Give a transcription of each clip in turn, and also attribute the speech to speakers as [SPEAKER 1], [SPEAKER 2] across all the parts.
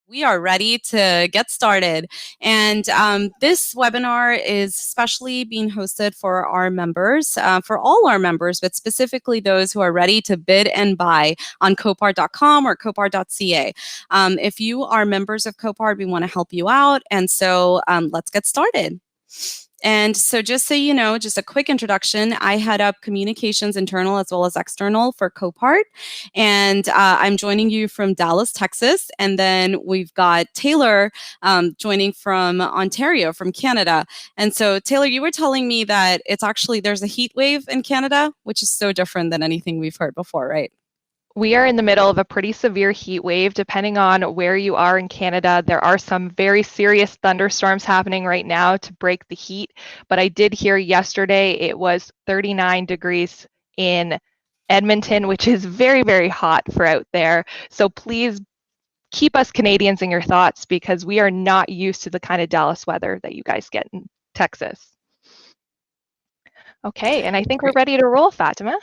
[SPEAKER 1] We are ready to get started. And this webinar is specially being hosted for our members, for all our members, but specifically those who are ready to bid and buy on Copart.com or Copart.ca. If you are members of Copart, we want to help you out. And so let's get started. And so just so you know, just a quick introduction, I head up communications internal as well as external for Copart. And I'm joining you from Dallas, Texas. And then we've got Taylor joining from Ontario, from Canada. And so Taylor, you were telling me that it's actually, there's a heat wave in Canada, which is so different than anything we've heard before, right?
[SPEAKER 2] We are in the middle of a pretty severe heat wave. Depending on where you are in Canada, there are some very serious thunderstorms happening right now to break the heat. But I did hear yesterday it was 39 degrees in Edmonton, which is very, very hot for out there. So please keep us Canadians in your thoughts because we are not used to the kind of Dallas weather that you guys get in Texas. Okay, and I think we're ready to roll, Fatima.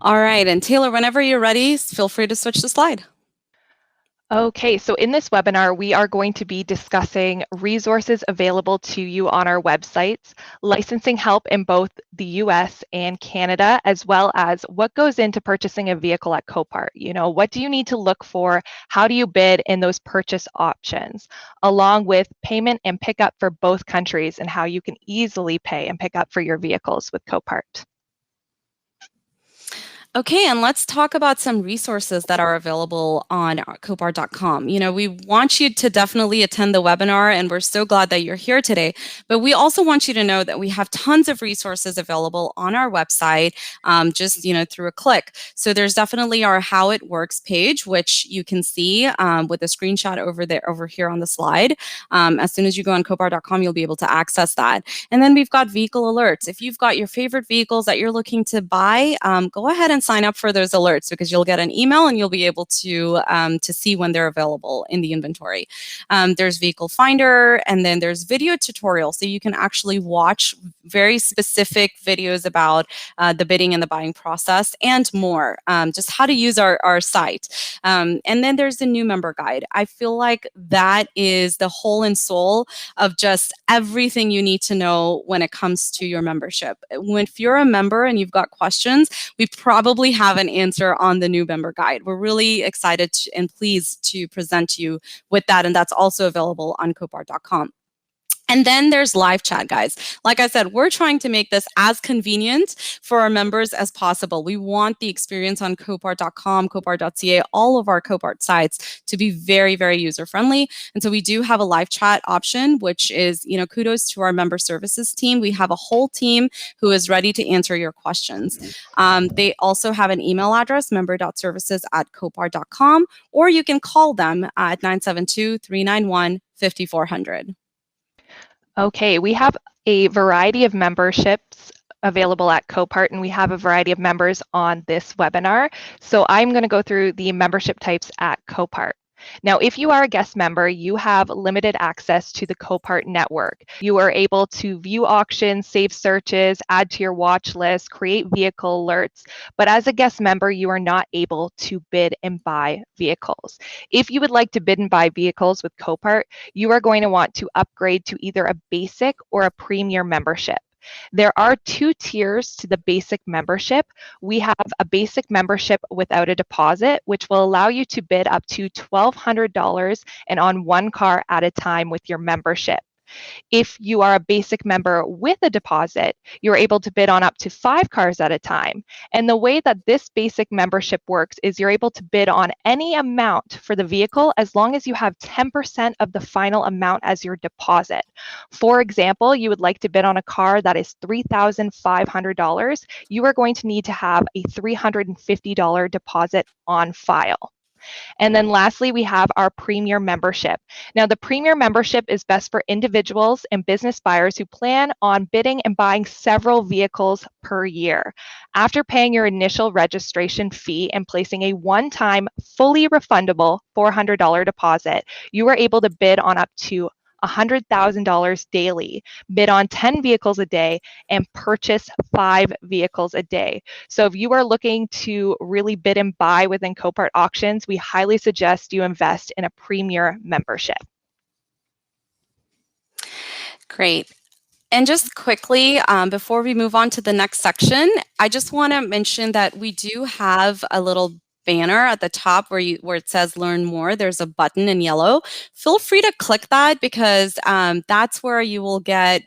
[SPEAKER 1] All right, and Taylor, whenever you're ready, feel free to switch the slide.
[SPEAKER 2] Okay, so in this webinar, we are going to be discussing resources available to you on our websites, licensing help in both the US and Canada, as well as what goes into purchasing a vehicle at Copart. You know, what do you need to look for? How do you bid in those purchase options, along with payment and pickup for both countries and how you can easily pay and pick up for your vehicles with Copart.
[SPEAKER 1] Okay, and let's talk about some resources that are available on Copart.com. You know, we want you to definitely attend the webinar, and we're so glad that you're here today. But we also want you to know that we have tons of resources available on our website, just, you know, through a click. So there's definitely our How It Works page, which you can see with a screenshot over here on the slide. As soon as you go on Copart.com, you'll be able to access that. And then we've got vehicle alerts. If you've got your favorite vehicles that you're looking to buy, go ahead and sign up for those alerts because you'll get an email and you'll be able to see when they're available in the inventory. There's Vehicle Finder, and then there's video tutorials, so you can actually watch very specific videos about the bidding and the buying process and more, just how to use our site. And then there's the new member guide. I feel like that is the whole and soul of just everything you need to know when it comes to your membership. If you're a member and you've got questions, we probably have an answer on the new member guide. We're really excited and pleased to present you with that, and that's also available on Copart.com. And then there's live chat, guys. Like I said, we're trying to make this as convenient for our members as possible. We want the experience on Copart.com, Copart.ca, all of our Copart sites to be very, very user-friendly. And so we do have a live chat option, which is, you know, kudos to our member services team. We have a whole team who is ready to answer your questions. They also have an email address, member.services@copart.com, or you can call them at 972-391-5400.
[SPEAKER 2] Okay, we have a variety of memberships available at Copart, and we have a variety of members on this webinar. So I'm going to go through the membership types at Copart. Now, if you are a guest member, you have limited access to the Copart network. You are able to view auctions, save searches, add to your watch list, create vehicle alerts. But as a guest member, you are not able to bid and buy vehicles. If you would like to bid and buy vehicles with Copart, you are going to want to upgrade to either a basic or a premier membership. There are two tiers to the basic membership. We have a basic membership without a deposit, which will allow you to bid up to $1,200 and on one car at a time with your membership. If you are a basic member with a deposit, you're able to bid on up to 5 cars at a time. And the way that this basic membership works is you're able to bid on any amount for the vehicle as long as you have 10% of the final amount as your deposit. For example, you would like to bid on a car that is $3,500. You are going to need to have a $350 deposit on file. And then lastly, we have our Premier membership. Now, the Premier membership is best for individuals and business buyers who plan on bidding and buying several vehicles per year. After paying your initial registration fee and placing a one-time, fully refundable $400 deposit, you are able to bid on up to $100,000 daily, bid on 10 vehicles a day, and purchase 5 vehicles a day. So if you are looking to really bid and buy within Copart Auctions, we highly suggest you invest in a premier membership.
[SPEAKER 1] Great. And just quickly, before we move on to the next section, I just want to mention that we do have a little banner at the top where it says learn more. There's a button in yellow. Feel free to click that because that's where you will get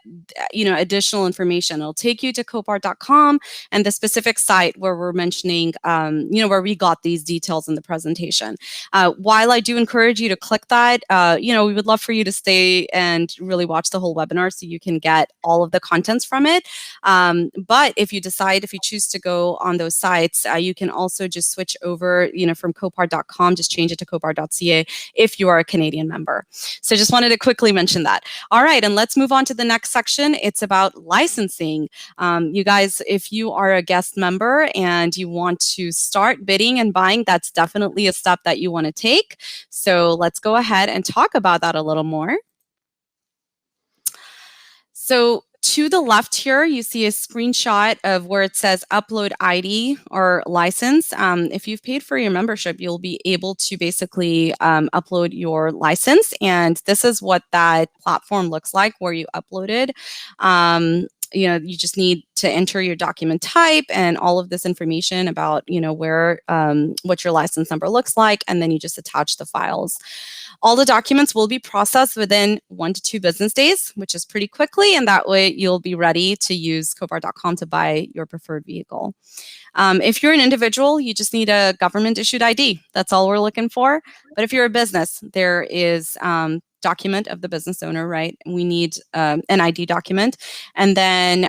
[SPEAKER 1] additional information. It'll take you to copart.com and the specific site where we're mentioning where we got these details in the presentation. While I do encourage you to click that, we would love for you to stay and really watch the whole webinar so you can get all of the contents from it. But if you choose to go on those sites, you can also just switch over from copart.com, just change it to copart.ca if you are a Canadian member. So just wanted to quickly mention that. All right, and let's move on to the next section. It's about licensing. You guys, if you are a guest member and you want to start bidding and buying, that's definitely a step that you want to take. So let's go ahead and talk about that a little more. So to the left here, you see a screenshot of where it says upload ID or license. If you've paid for your membership, you'll be able to basically upload your license. And this is what that platform looks like where you uploaded. You just need to enter your document type and all of this information about, what your license number looks like, and then you just attach the files. All the documents will be processed within 1 to 2 business days, which is pretty quickly, and that way you'll be ready to use copart.com to buy your preferred vehicle. If you're an individual, you just need a government-issued ID. That's all we're looking for. But if you're a business, there is document of the business owner, right? We need an ID document, and then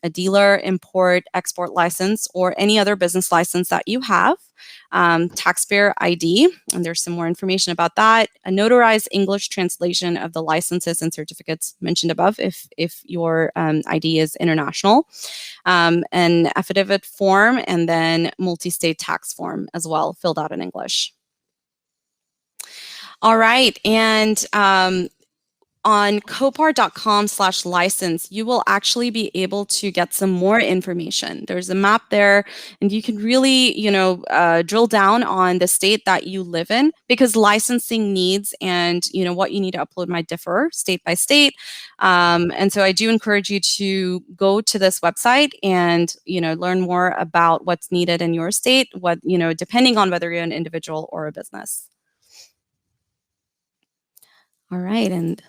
[SPEAKER 1] a dealer, import, export license, or any other business license that you have. Taxpayer ID, and there's some more information about that. A notarized English translation of the licenses and certificates mentioned above if your ID is international. An affidavit form, and then multi-state tax form as well, filled out in English. All right, and on copart.com/license, you will actually be able to get some more information. There's a map there, and you can really, drill down on the state that you live in, because licensing needs and, what you need to upload might differ state by state. And so I do encourage you to go to this website and, learn more about what's needed in your state, depending on whether you're an individual or a business. All right, and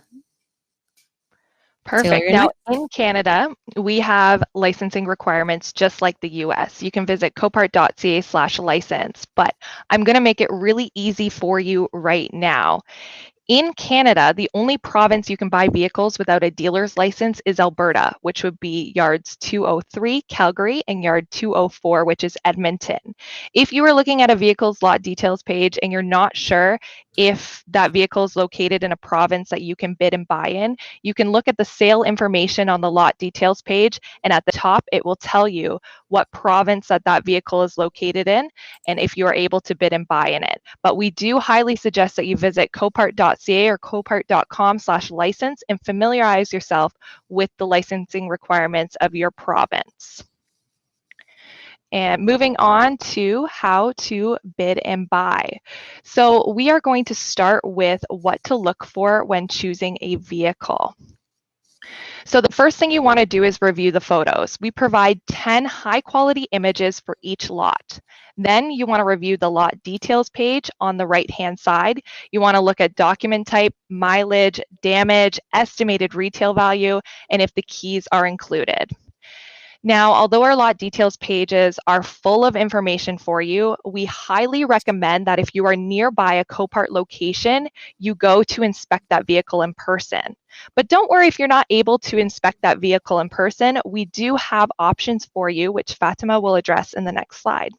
[SPEAKER 2] perfect. Now, in Canada, we have licensing requirements just like the US. You can visit copart.ca/license, but I'm going to make it really easy for you right now. In Canada, the only province you can buy vehicles without a dealer's license is Alberta, which would be yards 203, Calgary, and yard 204, which is Edmonton. If you are looking at a vehicle's lot details page and you're not sure if that vehicle is located in a province that you can bid and buy in, you can look at the sale information on the lot details page, and at the top, it will tell you what province that vehicle is located in and if you are able to bid and buy in it. But we do highly suggest that you visit copart.ca or copart.com/license and familiarize yourself with the licensing requirements of your province. And moving on to how to bid and buy. So we are going to start with what to look for when choosing a vehicle. So the first thing you want to do is review the photos. We provide 10 high quality images for each lot. Then you want to review the lot details page on the right-hand side. You want to look at document type, mileage, damage, estimated retail value, and if the keys are included. Now, although our lot details pages are full of information for you, we highly recommend that if you are nearby a Copart location, you go to inspect that vehicle in person. But don't worry if you're not able to inspect that vehicle in person. We do have options for you, which Fatima will address in the next slide.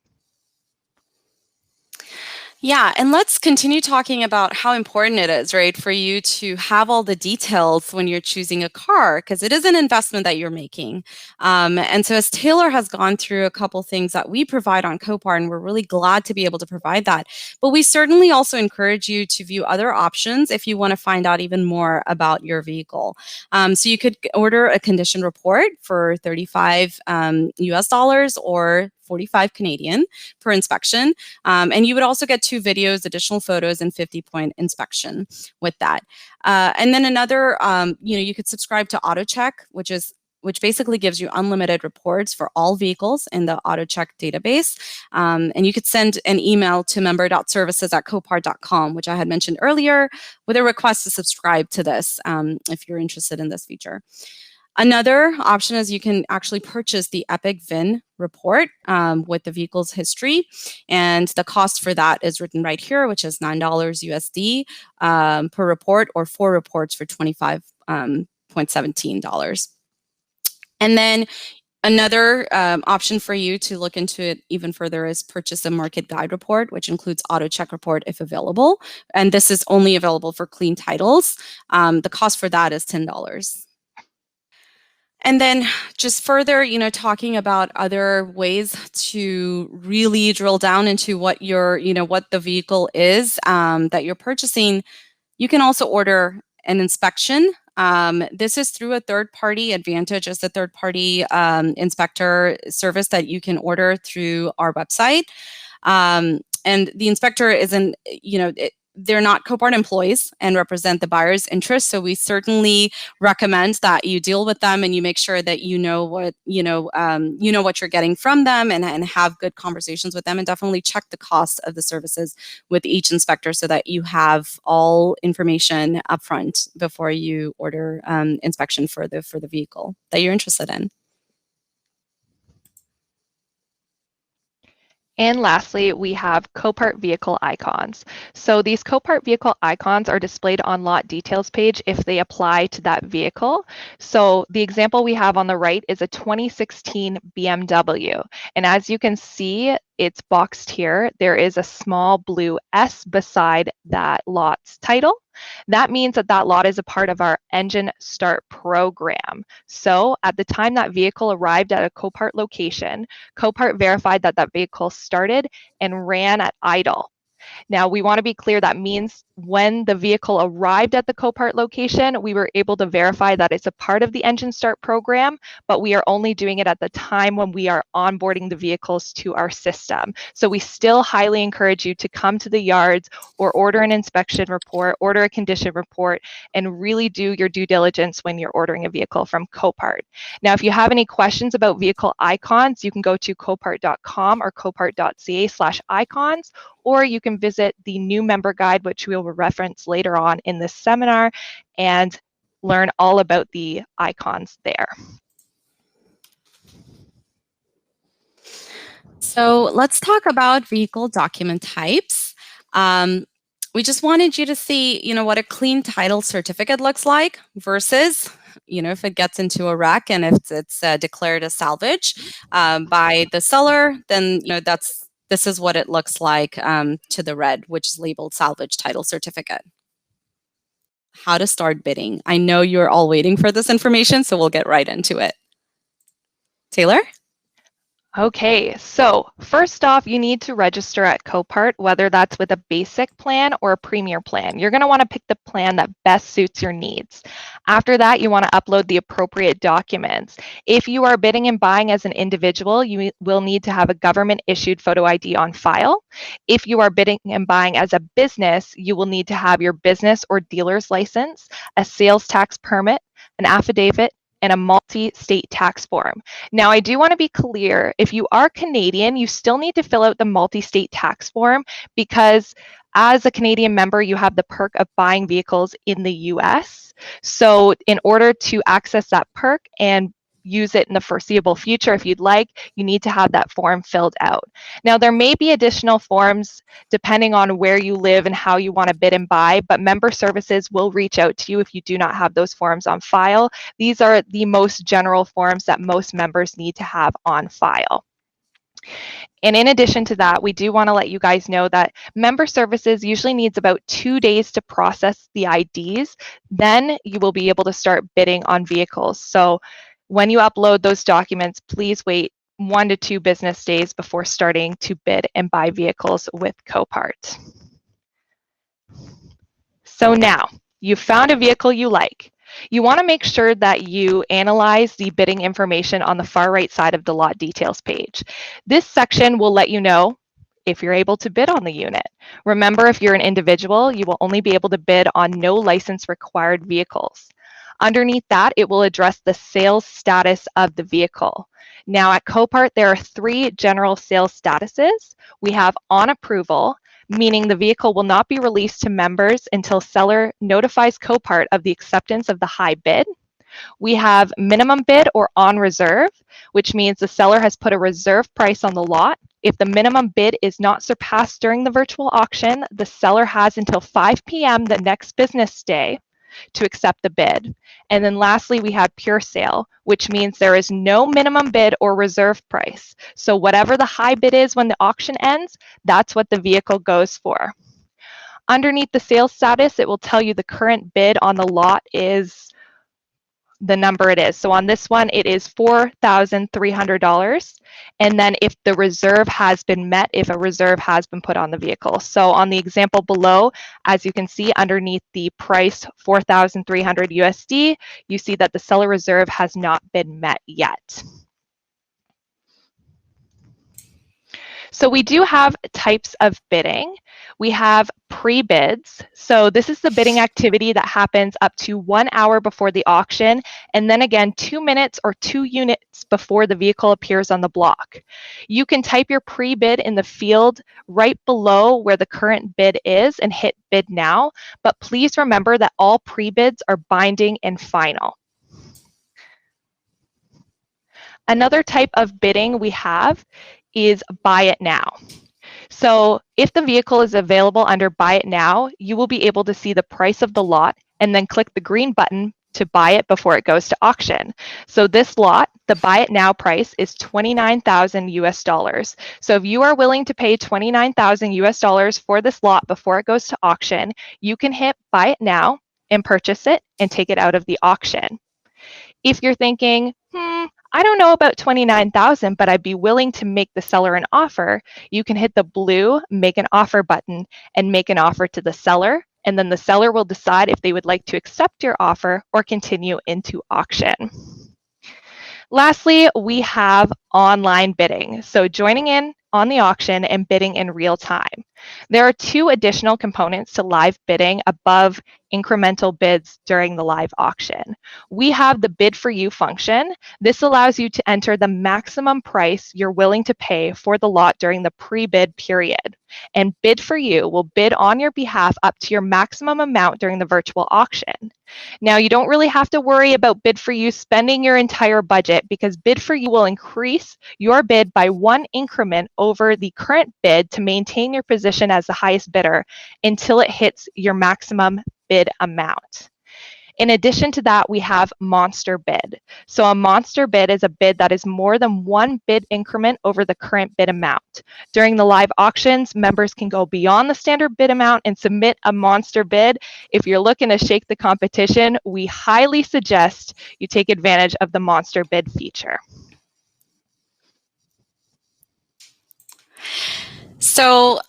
[SPEAKER 1] Yeah, and let's continue talking about how important it is, right, for you to have all the details when you're choosing a car, because it is an investment that you're making. And so, as Taylor has gone through a couple things that we provide on Copart, and we're really glad to be able to provide that. But we certainly also encourage you to view other options if you want to find out even more about your vehicle. So, you could order a condition report for 35 US dollars or 45 Canadian per inspection. And you would also get 2 videos, additional photos, and 50-point inspection with that. And then another, you could subscribe to AutoCheck, which basically gives you unlimited reports for all vehicles in the AutoCheck database. And you could send an email to member.services@copart.com, which I had mentioned earlier, with a request to subscribe to this if you're interested in this feature. Another option is you can actually purchase the Epic VIN report with the vehicle's history, and the cost for that is written right here, which is $9 USD per report, or 4 reports for $25.17. And then another option for you to look into it even further is purchase a market guide report, which includes AutoCheck report if available. And this is only available for clean titles. The cost for that is $10. And then just further, talking about other ways to really drill down into what what the vehicle is that you're purchasing, you can also order an inspection. This is through a third-party. Advantage is the third-party inspector service that you can order through our website. And the inspector isn't, they're not Copart employees and represent the buyer's interests. So we certainly recommend that you deal with them and you make sure that you know what you're getting from them, and have good conversations with them, and definitely check the cost of the services with each inspector so that you have all information upfront before you order inspection for the vehicle that you're interested in.
[SPEAKER 2] And lastly, we have Copart vehicle icons. So these Copart vehicle icons are displayed on lot details page if they apply to that vehicle. So the example we have on the right is a 2016 BMW. And as you can see, it's boxed here. There is a small blue S beside that lot's title. That means that that lot is a part of our engine start program. So at the time that vehicle arrived at a Copart location, Copart verified that that vehicle started and ran at idle. Now, we want to be clear that means when the vehicle arrived at the Copart location, we were able to verify that it's a part of the engine start program, but we are only doing it at the time when we are onboarding the vehicles to our system. So we still highly encourage you to come to the yards or order an inspection report, order a condition report, and really do your due diligence when you're ordering a vehicle from Copart. Now, if you have any questions about vehicle icons, you can go to copart.com or copart.ca/icons, or you can visit the new member guide, which we will reference later on in this seminar, and learn all about the icons there.
[SPEAKER 1] So let's talk about vehicle document types. We just wanted you to see, what a clean title certificate looks like versus, if it gets into a wreck and if it's declared a salvage by the seller, then, this is what it looks like to the red, which is labeled salvage title certificate. How to start bidding. I know you're all waiting for this information, so we'll get right into it. Taylor?
[SPEAKER 2] Okay, so first off, you need to register at Copart, whether that's with a basic plan or a premier plan. You're going to want to pick the plan that best suits your needs. After that, you want to upload the appropriate documents. If you are bidding and buying as an individual, you will need to have a government-issued photo ID on file. If you are bidding and buying as a business, you will need to have your business or dealer's license, a sales tax permit, an affidavit, and a multi-state tax form. Now, I do want to be clear, if you are Canadian, you still need to fill out the multi-state tax form, because as a Canadian member, you have the perk of buying vehicles in the US. So in order to access that perk and use it in the foreseeable future, if you'd like, you need to have that form filled out. Now, there may be additional forms depending on where you live and how you want to bid and buy, but member services will reach out to you if you do not have those forms on file. These are the most general forms that most members need to have on file. And in addition to that, we do want to let you guys know that member services usually needs about 2 days to process the IDs. Then you will be able to start bidding on vehicles. So when you upload those documents, please wait 1 to 2 business days before starting to bid and buy vehicles with Copart. So now, you've found a vehicle you like. You want to make sure that you analyze the bidding information on the far right side of the lot details page. This section will let you know if you're able to bid on the unit. Remember, if you're an individual, you will only be able to bid on no license required vehicles. Underneath that, it will address the sales status of the vehicle. Now at Copart, there are 3 general sales statuses. We have on approval, meaning the vehicle will not be released to members until seller notifies Copart of the acceptance of the high bid. We have minimum bid or on reserve, which means the seller has put a reserve price on the lot. If the minimum bid is not surpassed during the virtual auction, the seller has until 5 p.m. the next business day to accept the bid. And then lastly, we have pure sale, which means there is no minimum bid or reserve price. So whatever the high bid is when the auction ends, that's what the vehicle goes for. Underneath the sales status, it will tell you the current bid on the lot is the number it is. So on this one, it is $4,300. And then if the reserve has been met, if a reserve has been put on the vehicle. So on the example below, as you can see underneath the price 4,300 USD, you see that the seller reserve has not been met yet. So we do have types of bidding. We have pre-bids. So this is the bidding activity that happens up to 1 hour before the auction, and then again 2 minutes or 2 units before the vehicle appears on the block. You can type your pre-bid in the field right below where the current bid is and hit bid now, but please remember that all pre-bids are binding and final. Another type of bidding we have is buy it now. So if the vehicle is available under buy it now, you will be able to see the price of the lot and then click the green button to buy it before it goes to auction. So this lot, the buy it now price is 29,000 US dollars. So if you are willing to pay 29,000 US dollars for this lot before it goes to auction, you can hit buy it now and purchase it and take it out of the auction. If you're thinking, I don't know about 29,000, but I'd be willing to make the seller an offer, you can hit the blue make an offer button and make an offer to the seller, and then the seller will decide if they would like to accept your offer or continue into auction. Lastly, we have online bidding. So joining in on the auction and bidding in real time. There are 2 additional components to live bidding above incremental bids during the live auction. We have the bid for you function. This allows you to enter the maximum price you're willing to pay for the lot during the pre-bid period. And bid for you will bid on your behalf up to your maximum amount during the virtual auction. Now, you don't really have to worry about bid for you spending your entire budget, because bid for you will increase your bid by 1 increment over the current bid to maintain your position as the highest bidder until it hits your maximum bid amount. In addition to that, we have monster bid. So a monster bid is a bid that is more than 1 bid increment over the current bid amount. During the live auctions, members can go beyond the standard bid amount and submit a monster bid. If you're looking to shake the competition, we highly suggest you take advantage of the monster bid feature.
[SPEAKER 1] So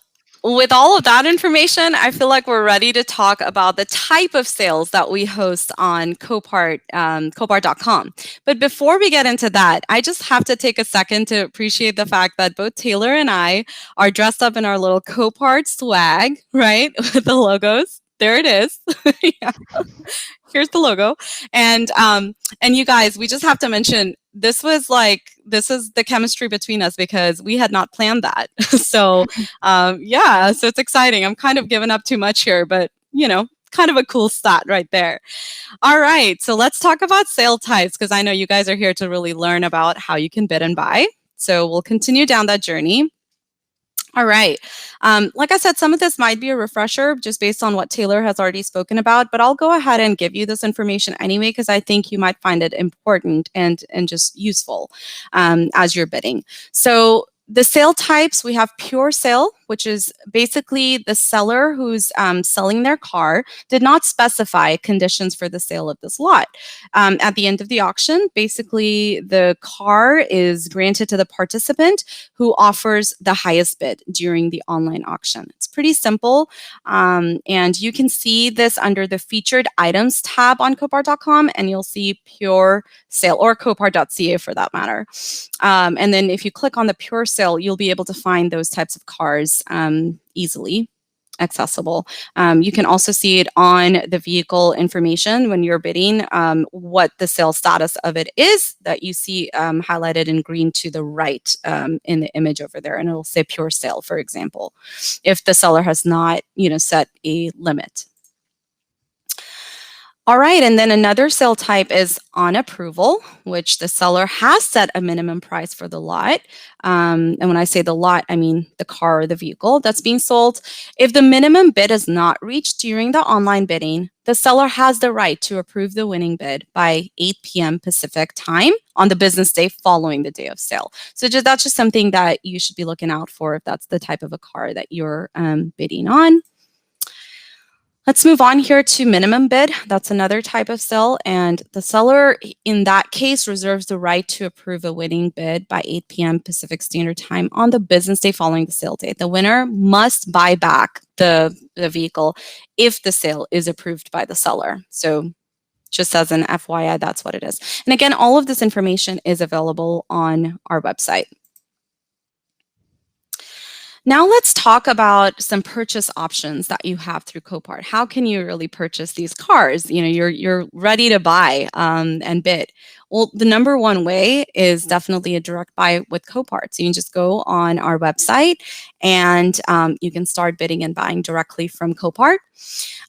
[SPEAKER 1] with all of that information, I feel like we're ready to talk about the type of sales that we host on Copart, Copart.com. But before we get into that, I just have to take a second to appreciate the fact that both Taylor and I are dressed up in our little Copart swag, right? With the logos. There it is. Yeah. Here's the logo. And you guys, we just have to mention, this is the chemistry between us because we had not planned that. So yeah, so it's exciting. I'm kind of giving up too much here, but you know, kind of a cool stat right there. All right, so let's talk about sale types, because I know you guys are here to really learn about how you can bid and buy. So we'll continue down that journey. All right. Like I said, some of this might be a refresher just based on what Taylor has already spoken about, but I'll go ahead and give you this information anyway, because I think you might find it important and just useful as you're bidding. So The sale types, we have pure sale, which is basically the seller who's selling their car did not specify conditions for the sale of this lot. At the end of the auction, basically the car is granted to the participant who offers the highest bid during the online auction. It's pretty simple, and you can see this under the featured items tab on Copart.com, and you'll see pure sale, or Copart.ca for that matter. And then if you click on the pure sale, you'll be able to find those types of cars easily accessible. You can also see it on the vehicle information when you're bidding, what the sale status of it is, that you see highlighted in green to the right in the image over there, and it'll say pure sale, for example, if the seller has not, set a limit. All right, and then another sale type is on approval, which the seller has set a minimum price for the lot. And when I say the lot, I mean the car or the vehicle that's being sold. If the minimum bid is not reached during the online bidding, the seller has the right to approve the winning bid by 8 p.m. Pacific time on the business day following the day of sale. So that's just something that you should be looking out for if that's the type of a car that you're bidding on. Let's move on here to minimum bid. That's another type of sale, and the seller in that case reserves the right to approve a winning bid by 8 p.m. Pacific Standard Time on the business day following the sale date. The winner must buy back the vehicle if the sale is approved by the seller. So just as an FYI, that's what it is. And again, all of this information is available on our website. Now let's talk about some purchase options that you have through Copart. How can you really purchase these cars? You're ready to buy and bid. Well, the number one way is definitely a direct buy with Copart. So you can just go on our website and you can start bidding and buying directly from Copart.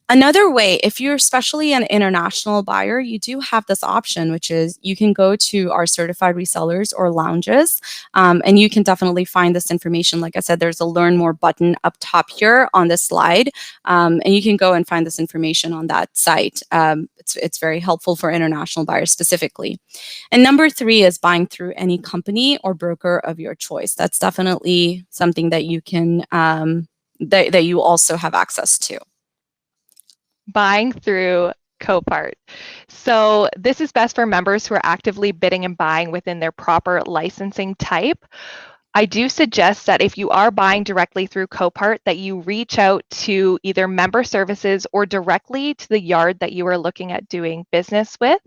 [SPEAKER 1] Another way, if you're especially an international buyer, you do have this option, which is you can go to our certified resellers or lounges, and you can definitely find this information. Like I said, there's a learn more button up top here on this slide, and you can go and find this information on that site. It's very helpful for international buyers specifically. And number three is buying through any company or broker of your choice. That's definitely something that you can, that you also have access to.
[SPEAKER 2] Buying through Copart. So this is best for members who are actively bidding and buying within their proper licensing type. I do suggest that if you are buying directly through Copart, that you reach out to either member services or directly to the yard that you are looking at doing business with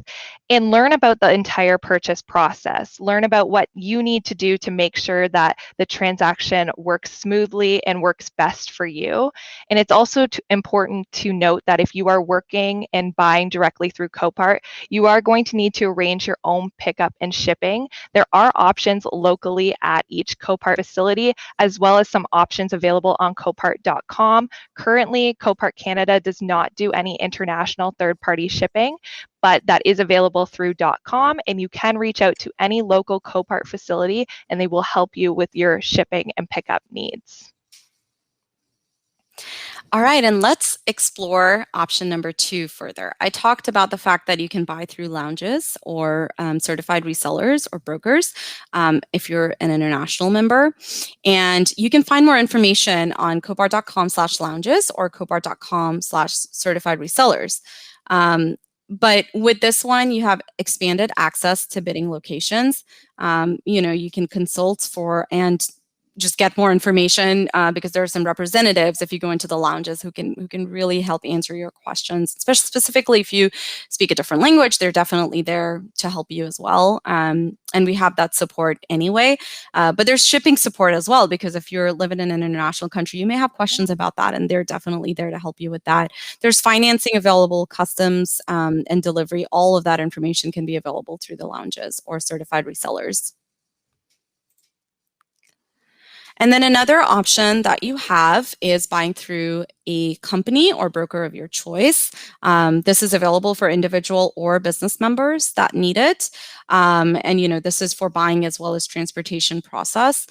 [SPEAKER 2] and learn about the entire purchase process. Learn about what you need to do to make sure that the transaction works smoothly and works best for you. And it's also important to note that if you are working and buying directly through Copart, you are going to need to arrange your own pickup and shipping. There are options locally at each Copart facility, as well as some options available on Copart.com. Currently, Copart Canada does not do any international third-party shipping, but that is available through .com, and you can reach out to any local Copart facility, and they will help you with your shipping and pickup needs.
[SPEAKER 1] All right, and let's explore option number 2 further. I talked about the fact that you can buy through lounges or certified resellers or brokers if you're an international member. And you can find more information on Copart.com/lounges or Copart.com/certified resellers. But with this one, you have expanded access to bidding locations. You can consult for and just get more information because there are some representatives if you go into the lounges who can really help answer your questions, especially specifically if you speak a different language. They're definitely there to help you as well. And we have that support anyway. But there's shipping support as well, because if you're living in an international country, you may have questions about that, and they're definitely there to help you with that. There's financing available, customs, and delivery. All of that information can be available through the lounges or certified resellers. And then another option that you have is buying through a company or broker of your choice. This is available for individual or business members that need it. And this is for buying as well as transportation process.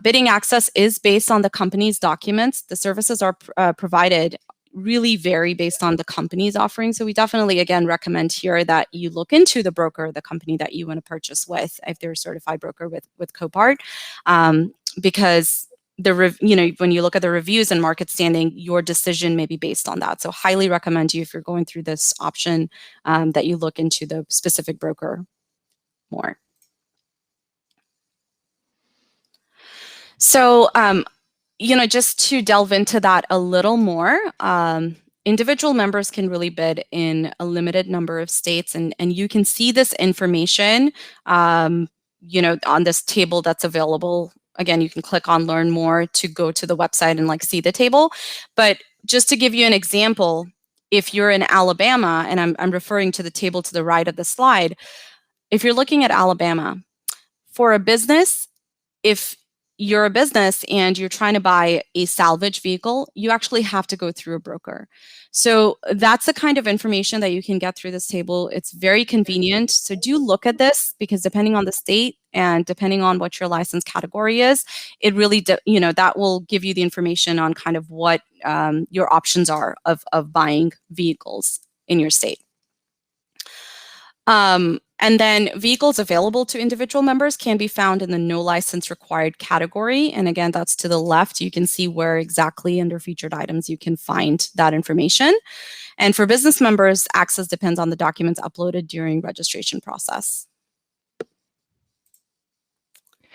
[SPEAKER 1] Bidding access is based on the company's documents. The services are provided really vary based on the company's offering. So we definitely, again, recommend here that you look into the broker, the company that you want to purchase with, if they're a certified broker with Copart. because when you look at the reviews and market standing, your decision may be based on that. So highly recommend you, if you're going through this option, that you look into the specific broker more. So, just to delve into that a little more, individual members can really bid in a limited number of states, and you can see this information, on this table that's available. Again, you can click on Learn More to go to the website and see the table. But just to give you an example, if you're in Alabama, and I'm referring to the table to the right of the slide, if you're looking at Alabama, for a business, if you're a business and you're trying to buy a salvage vehicle, you actually have to go through a broker. So that's the kind of information that you can get through this table. It's very convenient. So do look at this, because depending on the state and depending on what your license category is, it really, that will give you the information on kind of what your options are of buying vehicles in your state. And then vehicles available to individual members can be found in the no license required category. And again, that's to the left. You can see where exactly under featured items you can find that information. And for business members, access depends on the documents uploaded during registration process.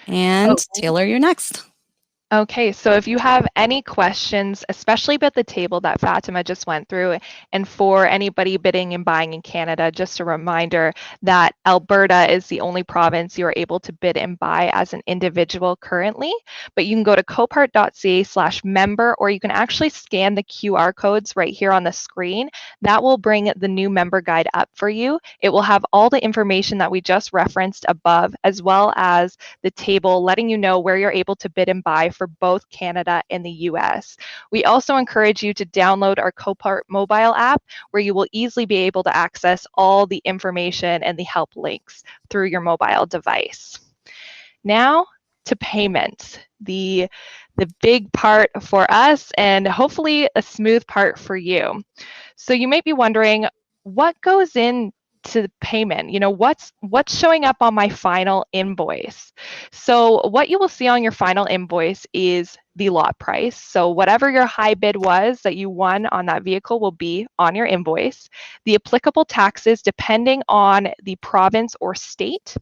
[SPEAKER 1] And Taylor, you're next.
[SPEAKER 2] Okay, so if you have any questions, especially about the table that Fatima just went through, and for anybody bidding and buying in Canada, just a reminder that Alberta is the only province you are able to bid and buy as an individual currently, but you can go to copart.ca/member, or you can actually scan the QR codes right here on the screen. That will bring the new member guide up for you. It will have all the information that we just referenced above, as well as the table letting you know where you're able to bid and buy for both Canada and the US. We also encourage you to download our Copart mobile app, where you will easily be able to access all the information and the help links through your mobile device. Now to payments, the big part for us, and hopefully a smooth part for you. So you might be wondering, what goes in to the payment? What's showing up on my final invoice? So what you will see on your final invoice is the lot price. So whatever your high bid was that you won on that vehicle will be on your invoice. The applicable taxes depending on the province or state,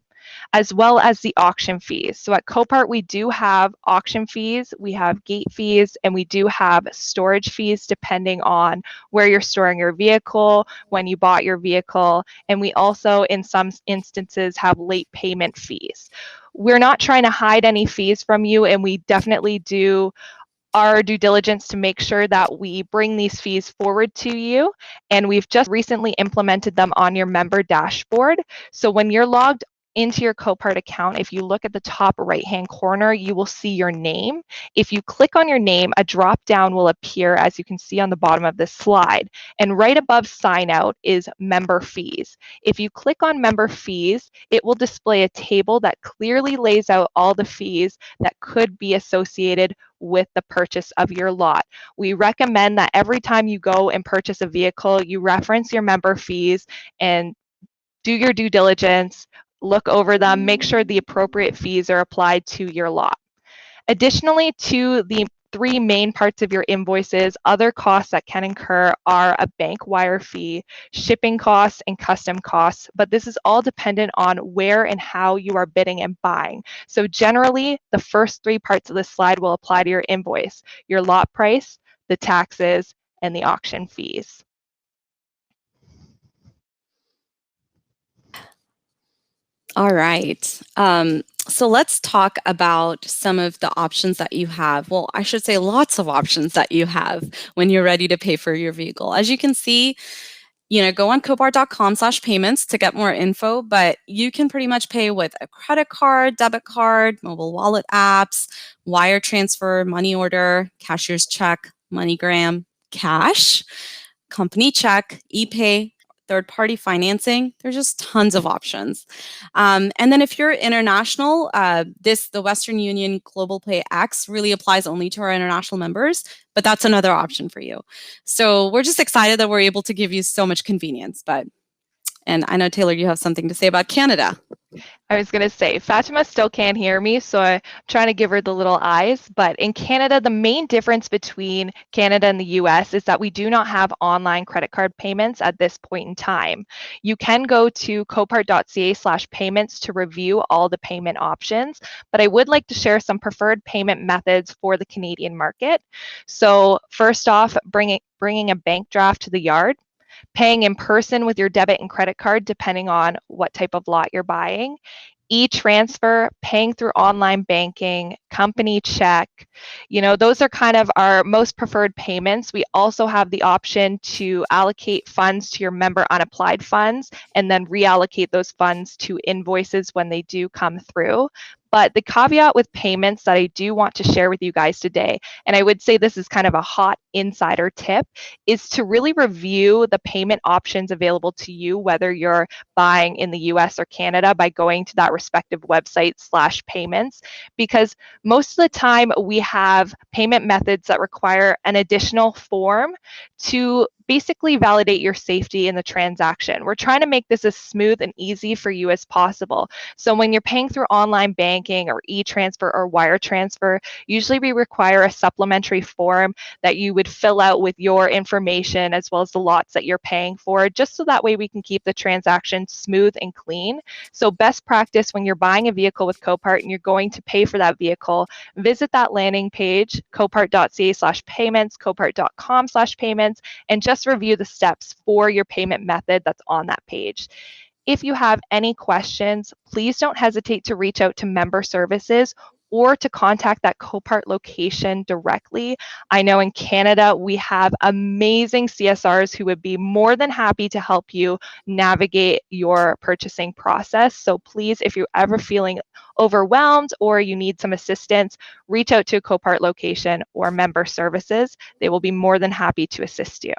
[SPEAKER 2] as well as the auction fees. So at Copart, we do have auction fees, we have gate fees, and we do have storage fees depending on where you're storing your vehicle, when you bought your vehicle, and we also, in some instances, have late payment fees. We're not trying to hide any fees from you, and we definitely do our due diligence to make sure that we bring these fees forward to you. And we've just recently implemented them on your member dashboard. So when you're logged into your Copart account, if you look at the top right-hand corner, you will see your name. If you click on your name, a drop-down will appear, as you can see on the bottom of this slide. And right above sign out is member fees. If you click on member fees, it will display a table that clearly lays out all the fees that could be associated with the purchase of your lot. We recommend that every time you go and purchase a vehicle, you reference your member fees and do your due diligence, look over them, make sure the appropriate fees are applied to your lot. Additionally, to the three main parts of your invoices, other costs that can incur are a bank wire fee, shipping costs, and custom costs, but this is all dependent on where and how you are bidding and buying. So generally, the first three parts of this slide will apply to your invoice: your lot price, the taxes, and the auction fees.
[SPEAKER 1] All right. So let's talk about some of the options that you have. Well, I should say lots of options that you have when you're ready to pay for your vehicle. As you can see, go on copart.com/payments to get more info, but you can pretty much pay with a credit card, debit card, mobile wallet apps, wire transfer, money order, cashier's check, MoneyGram, cash, company check, ePay, third-party financing. There's just tons of options. And then if you're international, the Western Union Global Pay X really applies only to our international members, but that's another option for you. So we're just excited that we're able to give you so much convenience. And I know, Taylor, you have something to say about Canada.
[SPEAKER 2] I was going to say, Fatima still can't hear me, so I'm trying to give her the little eyes. But in Canada, the main difference between Canada and the US is that we do not have online credit card payments at this point in time. You can go to copart.ca/payments to review all the payment options, but I would like to share some preferred payment methods for the Canadian market. So first off, bringing a bank draft to the yard, paying in person with your debit and credit card, depending on what type of lot you're buying, e-transfer, paying through online banking, company check. Those are kind of our most preferred payments. We also have the option to allocate funds to your member unapplied funds and then reallocate those funds to invoices when they do come through. But the caveat with payments that I do want to share with you guys today, and I would say this is kind of a hot insider tip, is to really review the payment options available to you, whether you're buying in the US or Canada, by going to that respective website/payments, because most of the time we have payment methods that require an additional form to basically validate your safety in the transaction. We're trying to make this as smooth and easy for you as possible. So when you're paying through online banking or e-transfer or wire transfer, usually we require a supplementary form that you would fill out with your information as well as the lots that you're paying for, just so that way we can keep the transaction smooth and clean. So best practice when you're buying a vehicle with Copart and you're going to pay for that vehicle, visit that landing page, copart.ca/payments, copart.com/payments, and just review the steps for your payment method that's on that page. If you have any questions, please don't hesitate to reach out to member services or to contact that Copart location directly. I know in Canada, we have amazing CSRs who would be more than happy to help you navigate your purchasing process. So please, if you're ever feeling overwhelmed or you need some assistance, reach out to a Copart location or member services. They will be more than happy to assist you.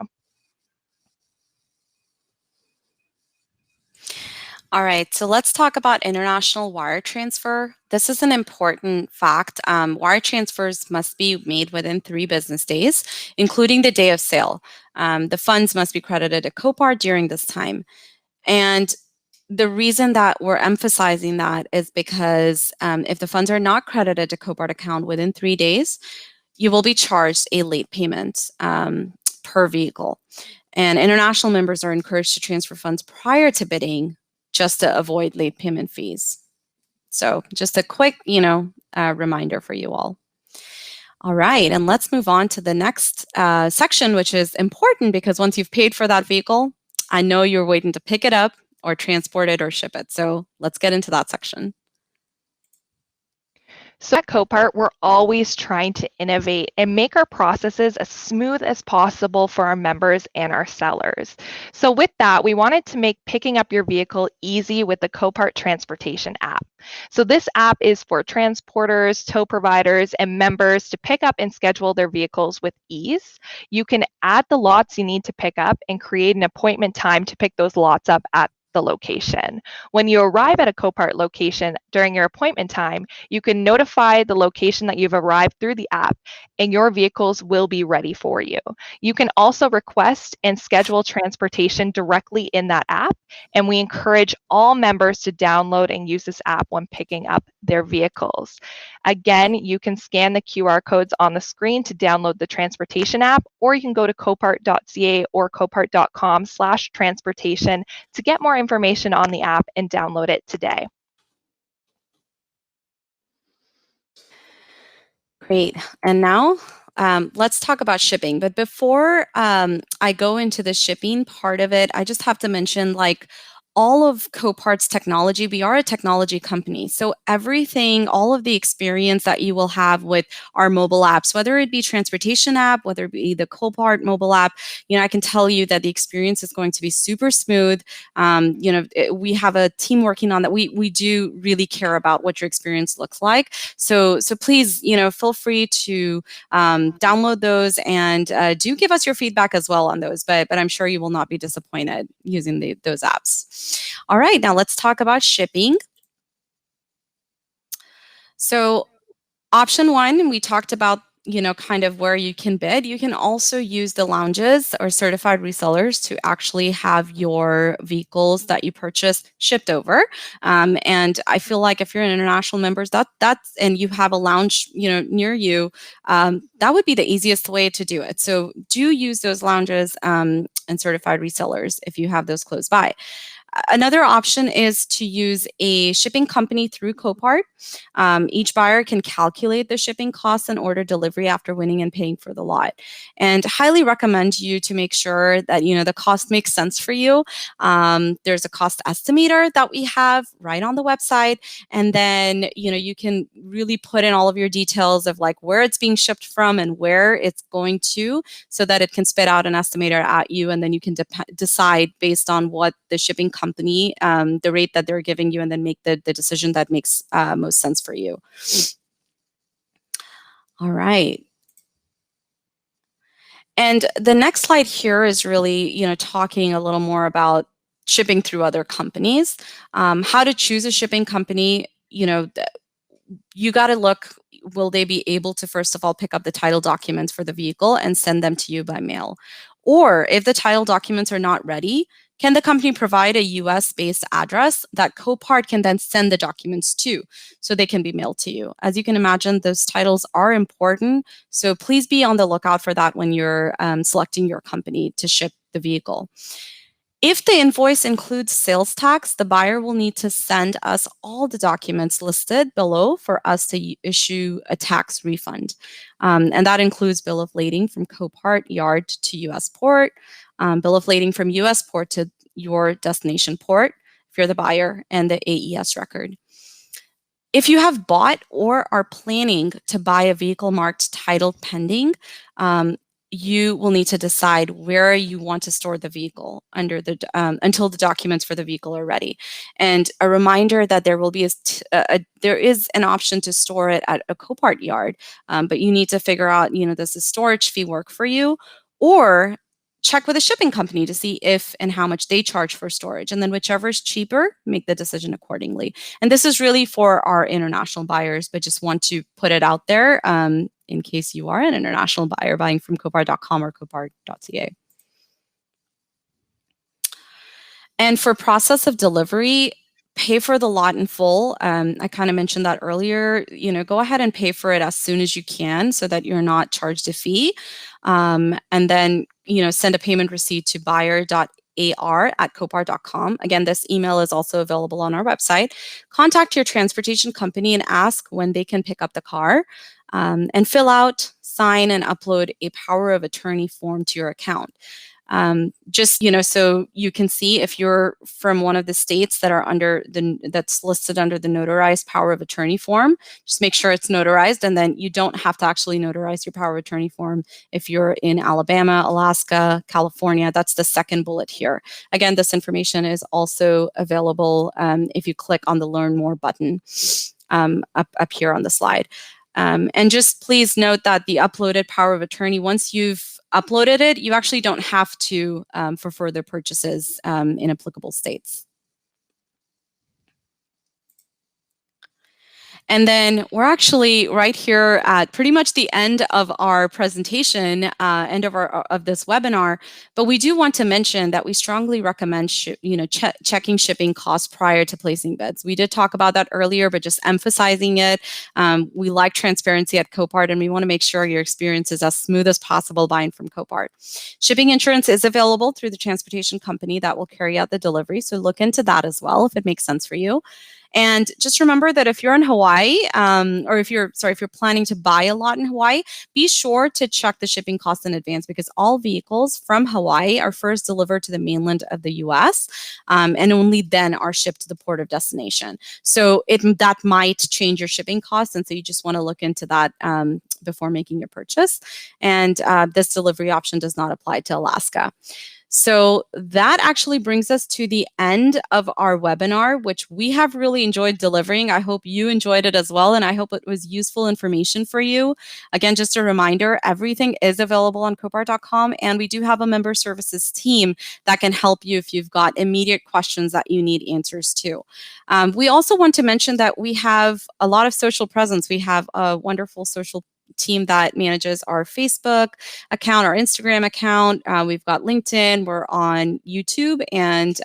[SPEAKER 1] All right, so let's talk about international wire transfer. This is an important fact. Wire transfers must be made within 3 business days, including the day of sale. The funds must be credited to Copart during this time. And the reason that we're emphasizing that is because if the funds are not credited to Copart account within 3 days, you will be charged a late payment per vehicle. And international members are encouraged to transfer funds prior to bidding, just to avoid late payment fees. So just a quick, reminder for you all. All right, and let's move on to the next section, which is important because once you've paid for that vehicle, I know you're waiting to pick it up or transport it or ship it. So let's get into that section.
[SPEAKER 2] So at Copart, we're always trying to innovate and make our processes as smooth as possible for our members and our sellers. So with that, we wanted to make picking up your vehicle easy with the Copart Transportation app. So this app is for transporters, tow providers, and members to pick up and schedule their vehicles with ease. You can add the lots you need to pick up and create an appointment time to pick those lots up at the location. When you arrive at a Copart location during your appointment time, you can notify the location that you've arrived through the app, and your vehicles will be ready for you. You can also request and schedule transportation directly in that app, and we encourage all members to download and use this app when picking up their vehicles. Again, you can scan the QR codes on the screen to download the transportation app, or you can go to copart.ca or copart.com/transportation to get more information on the app and download it today.
[SPEAKER 1] Great. And now let's talk about shipping. But before I go into the shipping part of it, I just have to mention, all of Copart's technology, we are a technology company. So everything, all of the experience that you will have with our mobile apps, whether it be transportation app, whether it be the Copart mobile app, I can tell you that the experience is going to be super smooth. We have a team working on that. We do really care about what your experience looks like. So please, feel free to download those and do give us your feedback as well on those. But I'm sure you will not be disappointed using those apps. All right, now let's talk about shipping. So option 1, we talked about kind of where you can bid, you can also use the lounges or certified resellers to actually have your vehicles that you purchase shipped over. And I feel like if you're an international members, and you have a lounge, near you, that would be the easiest way to do it. So do use those lounges and certified resellers if you have those close by. Another option is to use a shipping company through Copart. Each buyer can calculate the shipping costs and order delivery after winning and paying for the lot. And highly recommend you to make sure that the cost makes sense for you. There's a cost estimator that we have right on the website, and then you can really put in all of your details of like where it's being shipped from and where it's going to, so that it can spit out an estimator at you, and then you can decide based on what the shipping company, the rate that they're giving you, and then make the decision that makes most sense for you. All right. And the next slide here is really, talking a little more about shipping through other companies. How to choose a shipping company, you got to look, will they be able to, first of all, pick up the title documents for the vehicle and send them to you by mail? Or if the title documents are not ready, can the company provide a US-based address that Copart can then send the documents to, so they can be mailed to you? As you can imagine, those titles are important, so please be on the lookout for that when you're selecting your company to ship the vehicle. If the invoice includes sales tax, the buyer will need to send us all the documents listed below for us to issue a tax refund. And that includes bill of lading from Copart yard to US port, bill of lading from US port to your destination port, if you're the buyer, and the AES record. If you have bought or are planning to buy a vehicle marked title pending, you will need to decide where you want to store the vehicle until the documents for the vehicle are ready. And a reminder that there will be there is an option to store it at a Copart yard, but you need to figure out, does the storage fee work for you, or check with a shipping company to see if and how much they charge for storage. And then whichever is cheaper, make the decision accordingly. And this is really for our international buyers, but just want to put it out there in case you are an international buyer buying from Copart.com or Copart.ca. And for process of delivery, pay for the lot in full. I kind of mentioned that earlier. Go ahead and pay for it as soon as you can so that you're not charged a fee. And then, send a payment receipt to buyer.ar@copart.com. Again, this email is also available on our website. Contact your transportation company and ask when they can pick up the car, and fill out, sign, and upload a power of attorney form to your account. Just, so you can see if you're from one of the states that are that's listed under the notarized power of attorney form, just make sure it's notarized, and then you don't have to actually notarize your power of attorney form if you're in Alabama, Alaska, California. That's the second bullet here. Again, this information is also available if you click on the Learn More button up here on the slide. And just please note that the uploaded power of attorney, once you've uploaded it, you actually don't have to for further purchases in applicable states. And then we're actually right here at pretty much the end of our presentation, end of this webinar. But we do want to mention that we strongly recommend checking shipping costs prior to placing bids. We did talk about that earlier, but just emphasizing it. We like transparency at Copart, and we want to make sure your experience is as smooth as possible buying from Copart. Shipping insurance is available through the transportation company that will carry out the delivery, so look into that as well if it makes sense for you. And just remember that if you're in Hawaii, or if you're planning to buy a lot in Hawaii, be sure to check the shipping costs in advance, because all vehicles from Hawaii are first delivered to the mainland of the US, and only then are shipped to the port of destination. So that might change your shipping costs, and so you just want to look into that before making your purchase. And this delivery option does not apply to Alaska. So that actually brings us to the end of our webinar, which we have really enjoyed delivering. I hope you enjoyed it as well, and I hope it was useful information for you. Again, just a reminder, everything is available on Copart.com, and we do have a member services team that can help you if you've got immediate questions that you need answers to. We also want to mention that we have a lot of social presence. We have a wonderful social team that manages our Facebook account, our Instagram account. We've got LinkedIn. We're on YouTube. And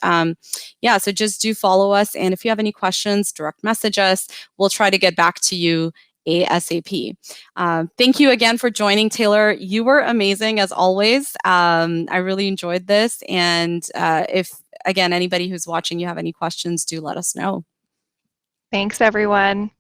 [SPEAKER 1] yeah, so just do follow us. And if you have any questions, direct message us. We'll try to get back to you ASAP. Thank you again for joining, Taylor. You were amazing as always. I really enjoyed this. And if, again, anybody who's watching, you have any questions, do let us know.
[SPEAKER 2] Thanks, everyone.